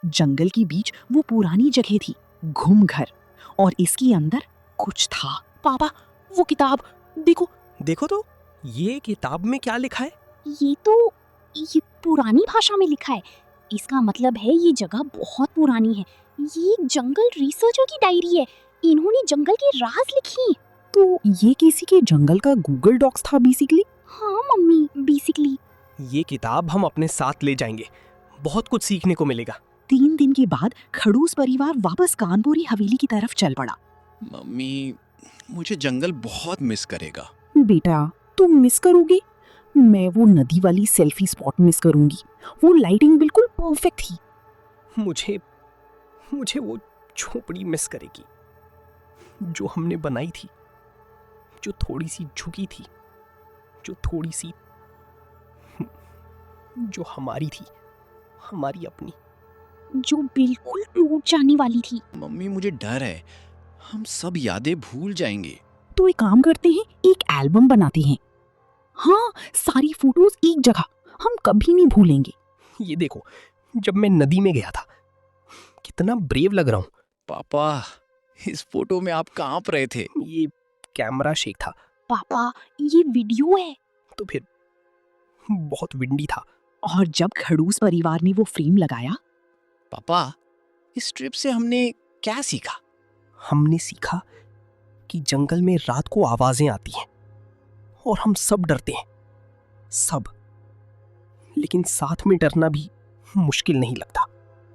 जंगल के बीच वो पुरानी जगह थी, घुमघर, और इसके अंदर कुछ था। पापा, वो किताब देखो। देखो तो, ये किताब में क्या लिखा है? ये पुरानी भाषा में लिखा है। इसका मतलब है ये जगह बहुत पुरानी है। ये एक जंगल रिसर्चर की डायरी है। इन्होंने जंगल के राज लिखी। तो ये किसी के जंगल का गूगल डॉक्स था बेसिकली। हाँ मम्मी, बेसिकली। ये किताब हम अपने साथ ले जाएंगे, बहुत कुछ सीखने को मिलेगा। 3 दिन के बाद खड़ूस परिवार वापस कानपुरी हवेली की तरफ चल पड़ा। मम्मी, मुझे जंगल बहुत मिस करेगा। बेटा, तुम मिस करोगे? मैं वो नदी वाली सेल्फी स्पॉट मिस करूंगी। वो लाइटिंग बिल्कुल परफेक्ट थी। मुझे वो झोपड़ी मिस करेगी जो हमने बनाई थी, जो थोड़ी सी झुकी थी, जो थोड़ी सी जो हमारी थी, हमारी अपनी, जो बिल्कुल टूट जाने वाली थी। मम्मी, मुझे डर है हम सब यादें भूल जाएंगे। तो एक काम करते हैं, एक एल्बम बनाते हैं। हाँ, सारी फोटोज एक जगह, हम कभी नहीं भूलेंगे। ये देखो, जब मैं नदी में गया था, कितना ब्रेव लग रहा हूँ। पापा, इस फोटो में आप कांप रहे थे। ये कैमरा शेक था। पापा, ये वीडियो है। तो फिर बहुत विंडी था। और जब खड़ूस परिवार ने वो फ्रेम लगाया, पापा, इस ट्रिप से हमने क्या सीखा? हमने सीखा कि जंगल में रात को आवाजें आती हैं और हम सब डरते हैं, सब। लेकिन साथ में डरना भी मुश्किल नहीं लगता।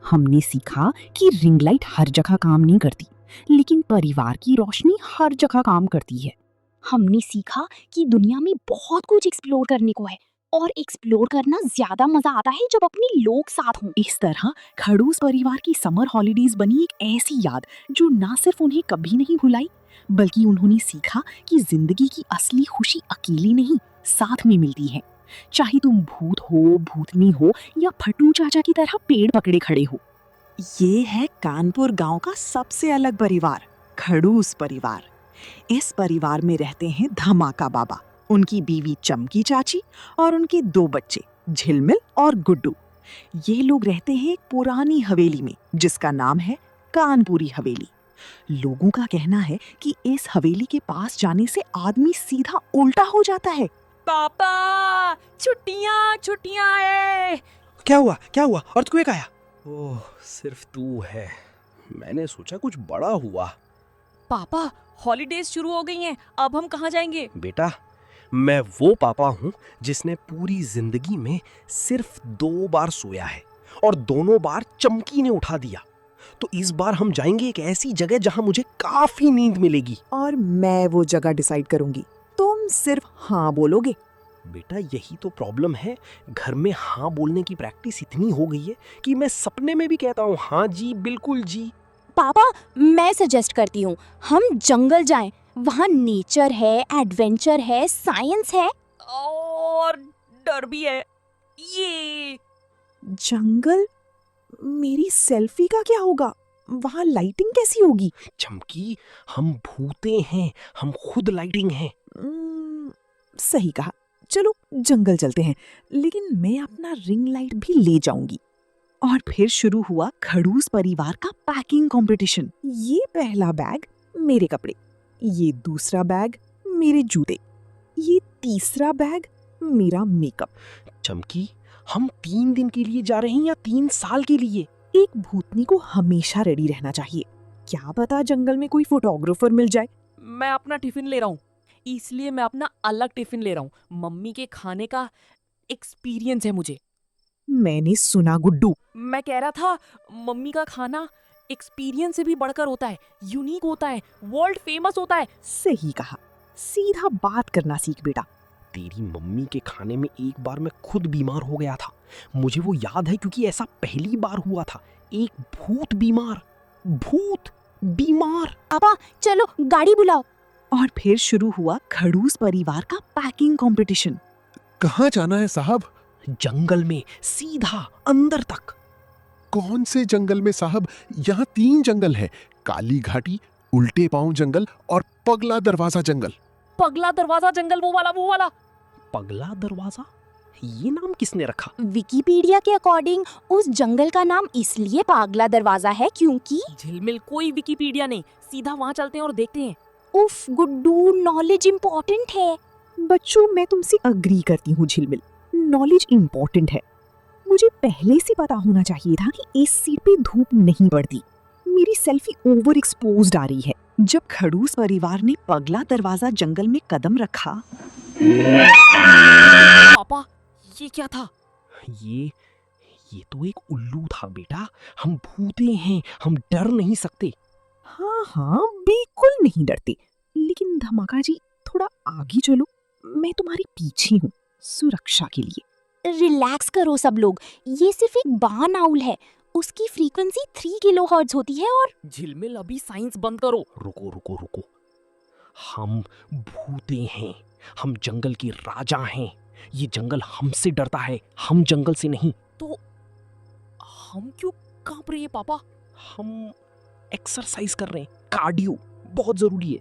हमने सीखा कि रिंग लाइट हर जगह काम नहीं करती, लेकिन परिवार की रोशनी हर जगह काम करती है। हमने सीखा कि दुनिया में बहुत कुछ एक्सप्लोर करने को है, और एक्सप्लोर करना ज्यादा मजा आता है जब अपने लोग साथ हों। इस तरह खड़ूस परिवार की समर हॉलीडेज बनी एक ऐसी याद जो ना सिर्फ उन्हें कभी नहीं भुलाई, बल्कि उन्होंने सीखा कि जिंदगी की असली खुशी अकेली नहीं, साथ में मिलती है। चाहे तुम भूत हो, भूतनी हो, या फटू चाचा की तरह पेड़ पकड़े खड़े हो। ये है कानपुर गांव का सबसे अलग परिवार, खड़ूस परिवार। इस परिवार में रहते हैं धमाका बाबा, उनकी बीवी चमकी चाची और उनके 2 बच्चे झिलमिल और गुड्डू। ये लोग रहते हैं एक पुरानी हवेली में जिसका नाम है कानपुरी हवेली। लोगों का कहना है कि इस हवेली के पास जाने से आदमी सीधा उल्टा हो जाता है। पापा, छुट्टियां छुट्टियां है। क्या हुआ? अर्थक्वेक आया? ओह, सिर्फ तू है। मैंने सोचा कुछ बड़ा हुआ। पापा, हॉलीडेज शुरू हो गई हैं, अब हम कहाँ जाएंगे? बेटा, मैं वो पापा हूँ जिसने पूरी जिंदगी में सिर्फ 2 बार सोया है, और दोनों बार चमकी ने उठा दिया। तो इस बार हम जाएंगे एक ऐसी जगह जहाँ मुझे काफी नींद मिलेगी। और मैं वो जगह डिसाइड करूंगी, तुम सिर्फ हाँ बोलोगे। बेटा, यही तो प्रॉब्लम है। घर में हाँ बोलने की प्रैक्टिस इतनी हो गई है कि मैं सपने में भी कहता हूँ हाँ जी, बिल्कुल जी। पापा, मैं सजेस्ट करती हूँ हम जंगल जाएं। वहाँ नेचर है, एडवेंचर है, साइंस है, और डर भी है। ये जंगल? मेरी सेल्फी का क्या होगा? वहाँ लाइटिंग कैसी होगी? चमकी, हम भूते हैं, हम खुद लाइटिंग हैं। सही कहा। चलो जंगल चलते हैं, लेकिन मैं अपना रिंग लाइट भी ले जाऊंगी। और फिर शुरू हुआ खड़ूस परिवार का पैकिंग कंपटीशन। ये पहला बैग मेरे कपड़े, ये दूसरा बैग मेरे जूते, ये तीसरा बैग मेरा मेकअप। चमकी, हम 3 दिन के लिए जा रहे हैं या 3 साल के लिए? एक भूतनी को हमेशा रेडी रहना चाहिए। क्या पता जंगल में कोई फोटोग्राफर मिल जाए। मैं अपना टिफिन ले रहा हूँ, इसलिए मैं अपना अलग टिफिन ले रहा हूँ। मम्मी के खाने का एक्सपीरियंस है मुझे। मैंने सुना गुड्डू। मैं कह रहा था, मम्मी का खाना एक्सपीरियंस से भी बढ़कर होता है, यूनिक होता है, वर्ल्ड फेमस होता है। सही कहा, सीधा बात करना सीख बेटा। तेरी मम्मी के खाने में एक बार मैं खुद बीमार हो गया था। मुझे वो याद है क्योंकि ऐसा पहली बार हुआ था। एक भूत बीमार। पापा चलो गाड़ी बुलाओ। और फिर शुरू हुआ खड़ूस परिवार का पैकिंग कंपटीशन। कहाँ जाना है साहब? जंगल में, सीधा अंदर तक। कौन से जंगल में साहब? यहाँ 3 जंगल है, काली घाटी, उल्टे पांव जंगल और पगला दरवाजा जंगल। पगला दरवाजा जंगल, वो वाला। पगला दरवाजा? ये नाम किसने रखा? विकिपीडिया के अकॉर्डिंग उस जंगल का नाम इसलिए पागला दरवाजा है क्योंकि झिलमिल कोई विकिपीडिया नहीं, सीधा वहाँ चलते हैं और देखते हैं। उफ गुड्डू, नॉलेज इम्पोर्टेंट है। बच्चों, मैं तुमसे अग्री करती हूँ झिलमिल, नॉलेज इम्पोर्टेंट है। मुझे पहले से पता होना चाहिए था कि इस सीट पे धूप नहीं पड़ती। मेरी सेल्फी ओवर एक्सपोज्ड आ रही है। जब खड़ूस परिवार ने पगला दरवाजा जंगल में कदम रखा, पापा ये क्या था? ये तो एक उल्लू था बेटा। हम भूते हैं, हम डर नहीं सकते। हाँ हाँ बिल्कुल नहीं डरते, लेकिन धमाका जी थोड़ा आगे चलो, मैं तुम्हारे पीछे हूँ सुरक्षा के लिए। रिलैक्स करो सब लोग, ये सिर्फ एक बार्न आउल है। उसकी फ्रीक्वेंसी 3 किलोहर्ट्ज होती है और झिलमिल अभी साइंस बंद करो। रुको रुको रुको, हम भूते हैं, हम जंगल के राजा हैं। ये जंगल हमसे डरता है, हम जंगल से नहीं। तो हम क्यों कांप रहे हैं पापा? हम एक्सरसाइज कर रहे हैं, कार्डियो बहुत जरूरी है।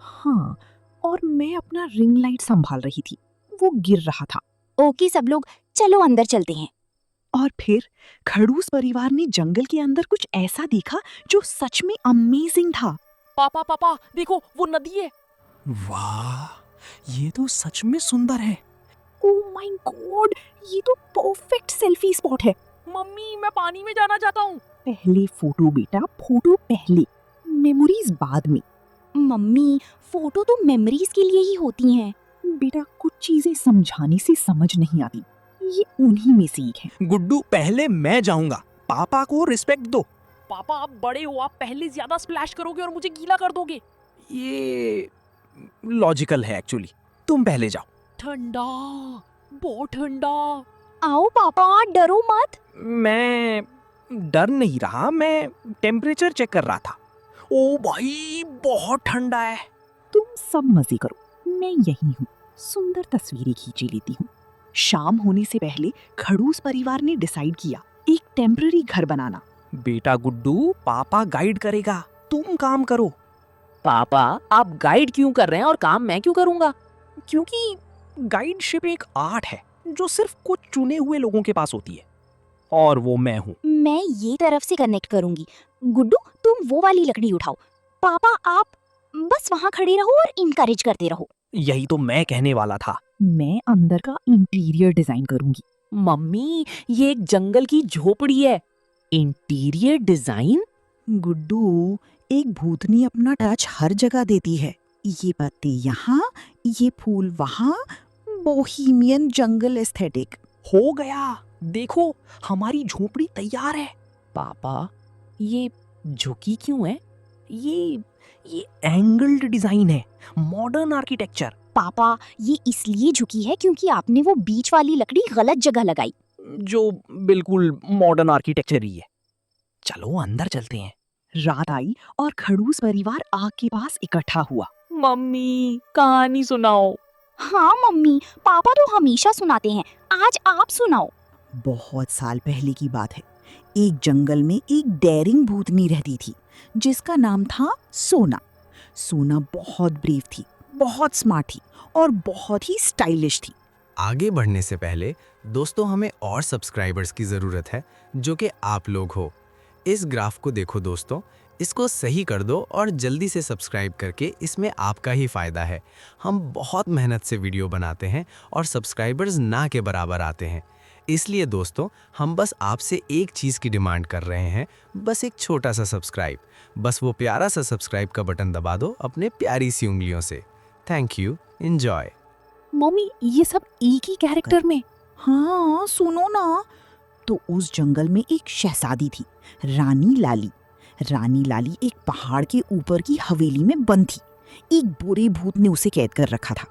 हाँ, और मैं अपना रिंग लाइट संभाल रही थी, वो गिर रहा था। ओके सब लोग, चलो अंदर चलते हैं। और फिर खड़ूस परिवार ने जंगल के अंदर कुछ ऐसा देखा जो सच में अमेजिंग था। पापा पापा देखो, वो नदी है। वाह, ये तो सच में सुंदर है। ओह माय गॉड, ये तो परफेक्ट सेल्फी स्पॉट है। मम्मी मैं पानी में जाना चाहता हूँ। पहले फोटो बेटा, फोटो पहले, मेमोरीज बाद में। मम्मी, फोटो तो मेमोरीज के लिए ही होती हैं। बेटा कुछ चीजें समझाने से समझ नहीं आती, ये उन्हीं में से एक है। गुड्डू, पहले मैं जाऊंगा, पापा को रिस्पेक्ट दो। पापा आप बड़े हो, आप पहले ज्यादा स्प्लैश करोगे और मुझे गीला कर दोगे। ये लॉजिकल है एक्चुअली, तुम पहले जाओ। ठंडा, बहुत ठंडा। आओ पापा, डरो मत। मैं डर नहीं रहा, मैं टेम्परेचर चेक कर रहा था। ओ भाई, बहुत ठंडा है। तुम सब मजे करो, मैं यही हूँ, सुंदर तस्वीरें खींचे लेती हूँ। शाम होने से पहले खड़ूस परिवार ने डिसाइड किया एक टेम्पररी घर बनाना। बेटा गुड्डू, पापा गाइड करेगा, तुम काम करो। पापा आप गाइड क्यों कर रहे हैं और काम मैं क्यों करूंगा? क्योंकि गाइडशिप एक आर्ट है जो सिर्फ कुछ चुने हुए लोगों के पास होती है, और वो मैं हूँ। मैं ये तरफ से कनेक्ट करूंगी। गुड्डू, तुम वो वाली लकड़ी उठाओ। पापा आप बस वहाँ खड़े रहो और इनकरेज करते रहो। यही तो मैं कहने वाला था। मैं अंदर का इंटीरियर डिजाइन करूंगी। मम्मी ये एक जंगल की झोपड़ी है, इंटीरियर डिजाइन? गुड्डू, एक भूतनी अपना टच हर जगह देती है। ये पत्ते यहाँ, ये फूल वहाँ, बोहेमियन जंगल एस्थेटिक। हो गया, देखो हमारी झोपड़ी तैयार है। पापा ये झुकी क्यों है? ये एंगल्ड डिजाइन है, मॉडर्न आर्किटेक्चर। पापा ये इसलिए झुकी है क्योंकि आपने वो बीच वाली लकड़ी गलत जगह लगाई। जो बिल्कुल मॉडर्न आर्किटेक्चर ही है। चलो अंदर चलते हैं। रात आई और खड़ूस परिवार आग के पास इकट्ठा हुआ। मम्मी कहानी सुनाओ। हाँ मम्मी, पापा तो हमेशा सुनाते हैं, आज आप सुनाओ। बहुत साल पहले की बात है। एक जंगल में एक डेयरिंग भूतनी रहती थी जिसका नाम था सोना। सोना बहुत ब्रेव थी, बहुत स्मार्ट थी और बहुत ही स्टाइलिश थी। आगे बढ़ने से पहले दोस्तों, हमें और सब्सक्राइबर्स की ज़रूरत है जो कि आप लोग हो। इस ग्राफ को देखो दोस्तों, इसको सही कर दो और जल्दी से सब्सक्राइब करके, इसमें आपका ही फ़ायदा है। हम बहुत मेहनत से वीडियो बनाते हैं और सब्सक्राइबर्स ना के बराबर आते हैं। इसलिए दोस्तों, हम बस आपसे एक चीज़ की डिमांड कर रहे हैं, बस एक छोटा सा सब्सक्राइब। बस वो प्यारा सा सब्सक्राइब का बटन दबा दो अपने प्यारी सी उंगलियों से। Thank you, enjoy. मम्मी ये सब एक ही कैरेक्टर में? हाँ सुनो ना। तो उस जंगल में एक शहजादी थी, रानी लाली। रानी लाली एक पहाड़ के ऊपर की हवेली में बंद थी। एक बुरे भूत ने उसे कैद कर रखा था,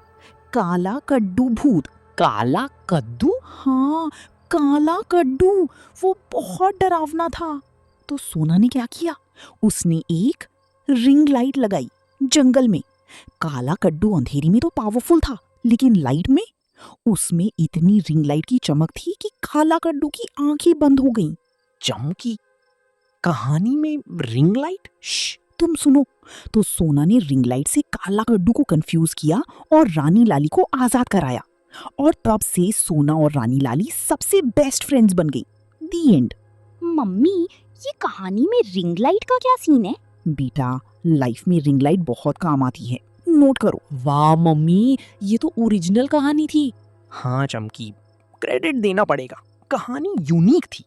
काला कड्डू भूत। काला कद्दू? हाँ, काला कड्डू, वो बहुत डरावना था। तो सोना ने क्या किया, उसने एक रिंग लाइट लगाई जंगल में। काला कड्डू अंधेरी में तो पावरफुल था, लेकिन लाइट में उसमें इतनी रिंग लाइट की चमक थी कि काला कड्डू की आंखें बंद हो गईं। चमकी? कहानी में रिंग लाइट? तुम सुनो। तो सोना ने रिंग लाइट से काला कड्डू को कंफ्यूज किया और रानी लाली को आजाद कराया। और तब से सोना और रानी लाली सबसे बेस्ट फ्रेंड्स बन गई। दी एंड। मम्मी, ये कहानी में रिंग लाइट का क्या सीन है? बेटा, लाइफ में रिंग लाइट बहुत काम आती है, नोट करो। वाह मम्मी, ये तो ओरिजिनल कहानी थी। हाँ चमकी, क्रेडिट देना पड़ेगा, कहानी यूनिक थी।